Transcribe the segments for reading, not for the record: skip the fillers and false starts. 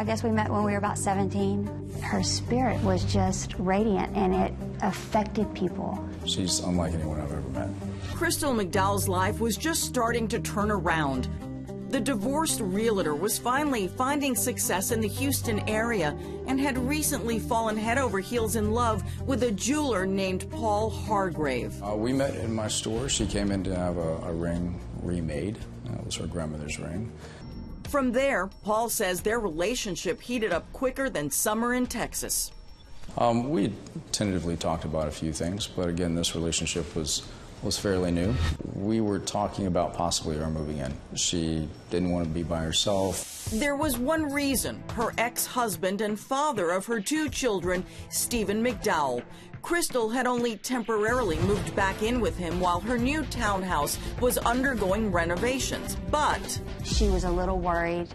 I guess we met when we were about 17. Her spirit was just radiant, and it affected people. She's unlike anyone I've ever met. Crystal McDowell's life was just starting to turn around. The divorced realtor was finally finding success in the Houston area and had recently fallen head over heels in love with a jeweler named Paul Hargrave. We met in my store. She came in to have a ring remade. It was her grandmother's ring. From there, Paul says their relationship heated up quicker than summer in Texas. We tentatively talked about a few things, but again, this relationship was fairly new. We were talking about possibly her moving in. She didn't want to be by herself. There was one reason: her ex-husband and father of her 2 children, Stephen McDowell. Crystal had only temporarily moved back in with him while her new townhouse was undergoing renovations, but She was a little worried.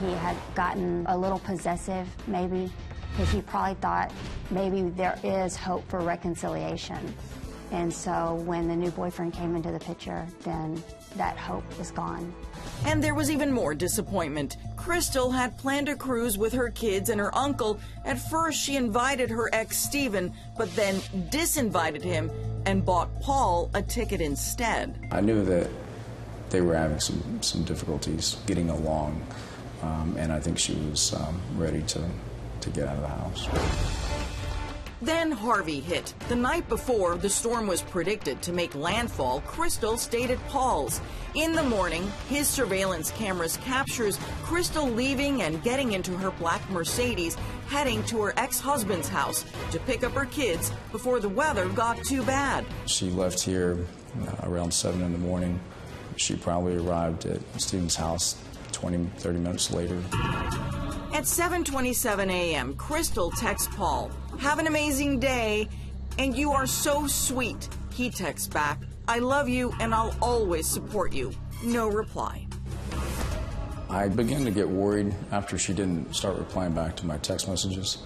He had gotten a little possessive, maybe, because he probably thought maybe there is hope for reconciliation. And so when the new boyfriend came into the picture, then that hope was gone. And there was even more disappointment. Crystal had planned a cruise with her kids and her uncle. At first, she invited her ex, Stephen, but then disinvited him and bought Paul a ticket instead. I knew that they were having some difficulties getting along, and I think she was ready to get out of the house. Then Harvey hit. The night before the storm was predicted to make landfall, Crystal stayed at Paul's. In the morning, his surveillance cameras captures Crystal leaving and getting into her black Mercedes, heading to her ex-husband's house to pick up her kids before the weather got too bad. She left here around 7 in the morning. She probably arrived at Stephen's house 20, 30 minutes later. At 7:27 a.m., Crystal texts Paul, "Have an amazing day, and you are so sweet." He texts back, "I love you and I'll always support you." No reply. I began to get worried after she didn't start replying back to my text messages.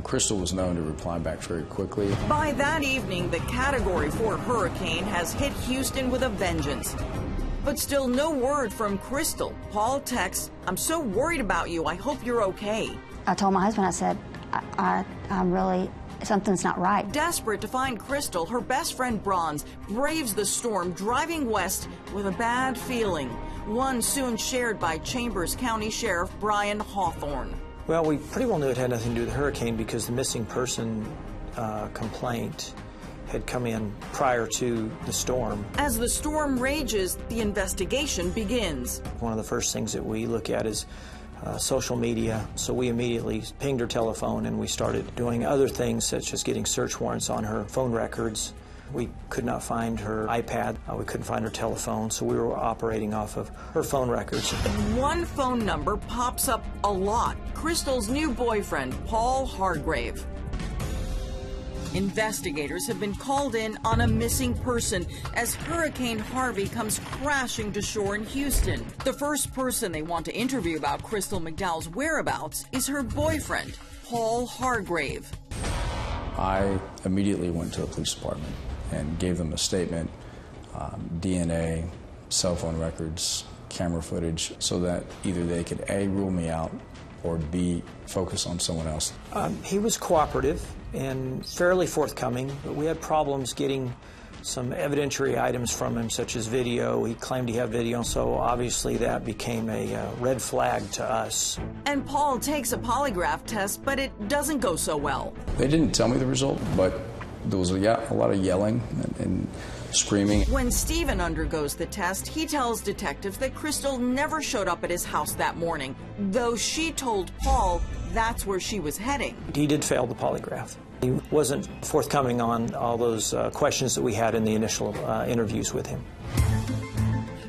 Crystal was known to reply back very quickly. By that evening, the Category 4 hurricane has hit Houston with a vengeance. But still no word from Crystal. Paul texts, "I'm so worried about you. I hope you're okay." I told my husband, I said, I'm really, something's not right. Desperate to find Crystal, her best friend Bronze braves the storm, driving west with a bad feeling. One soon shared by Chambers County Sheriff Brian Hawthorne. Well, we pretty well knew it had nothing to do with the hurricane because the missing person complaint had come in prior to the storm. As the storm rages, the investigation begins. One of the first things that we look at is social media, so we immediately pinged her telephone and we started doing other things such as getting search warrants on her phone records. We could not find her iPad, we couldn't find her telephone, so we were operating off of her phone records. One phone number pops up a lot: Crystal's new boyfriend, Paul Hargrave. Investigators have been called in on a missing person as Hurricane Harvey comes crashing to shore in Houston. The first person they want to interview about Crystal McDowell's whereabouts is her boyfriend, Paul Hargrave. I immediately went to the police department and gave them a statement, DNA, cell phone records, camera footage, so that either they could A, rule me out, or B, focus on someone else. He was cooperative and fairly forthcoming, but we had problems getting some evidentiary items from him, such as video. He claimed he had video, so obviously that became a red flag to us. And Paul takes a polygraph test, but it doesn't go so well. They didn't tell me the result, but there was a lot of yelling and screaming. When Stephen undergoes the test, he tells detectives that Crystal never showed up at his house that morning, though she told Paul that's where she was heading. He did fail the polygraph. He wasn't forthcoming on all those questions that we had in the initial interviews with him.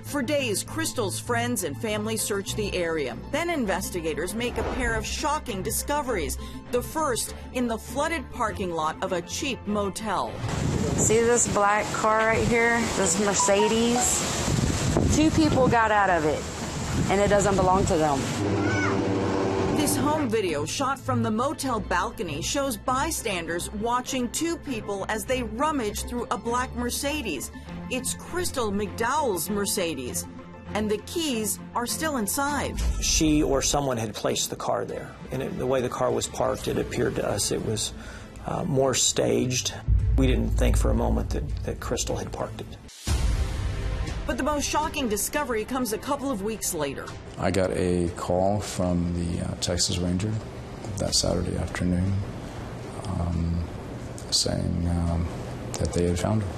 For days, Crystal's friends and family search the area. Then investigators make a pair of shocking discoveries. The first in the flooded parking lot of a cheap motel. See this black car right here? This Mercedes? 2 people got out of it, and it doesn't belong to them. This home video shot from the motel balcony shows bystanders watching 2 people as they rummage through a black Mercedes. It's Crystal McDowell's Mercedes. and the keys are still inside. She or someone had placed the car there, and the way the car was parked, it appeared to us it was more staged. We didn't think for a moment that Crystal had parked it. But the most shocking discovery comes a couple of weeks later. I got a call from the Texas Ranger that Saturday afternoon saying that they had found her.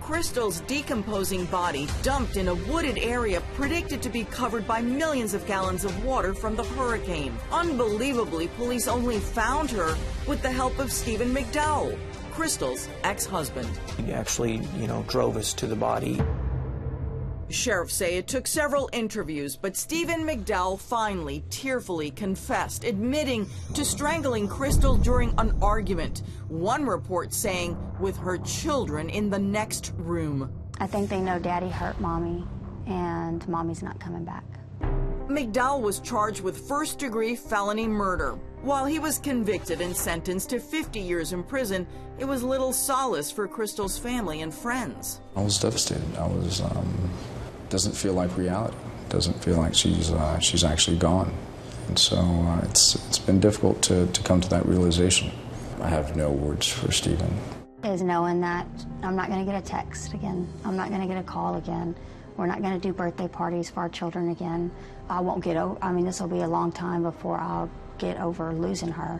Crystal's decomposing body dumped in a wooded area predicted to be covered by millions of gallons of water from the hurricane. Unbelievably, police only found her with the help of Stephen McDowell, Crystal's ex-husband. He actually, drove us to the body. Sheriffs say it took several interviews, but Stephen McDowell finally, tearfully confessed, admitting to strangling Crystal during an argument. One report saying with her children in the next room. I think they know Daddy hurt Mommy, and Mommy's not coming back. McDowell was charged with first-degree felony murder. While he was convicted and sentenced to 50 years in prison, it was little solace for Crystal's family and friends. I was devastated. Doesn't feel like reality. Doesn't feel like she's actually gone. And so it's been difficult to come to that realization. I have no words for Stephen. Is knowing that I'm not going to get a text again. I'm not going to get a call again. We're not going to do birthday parties for our children again. I won't get over, this will be a long time before I'll get over losing her.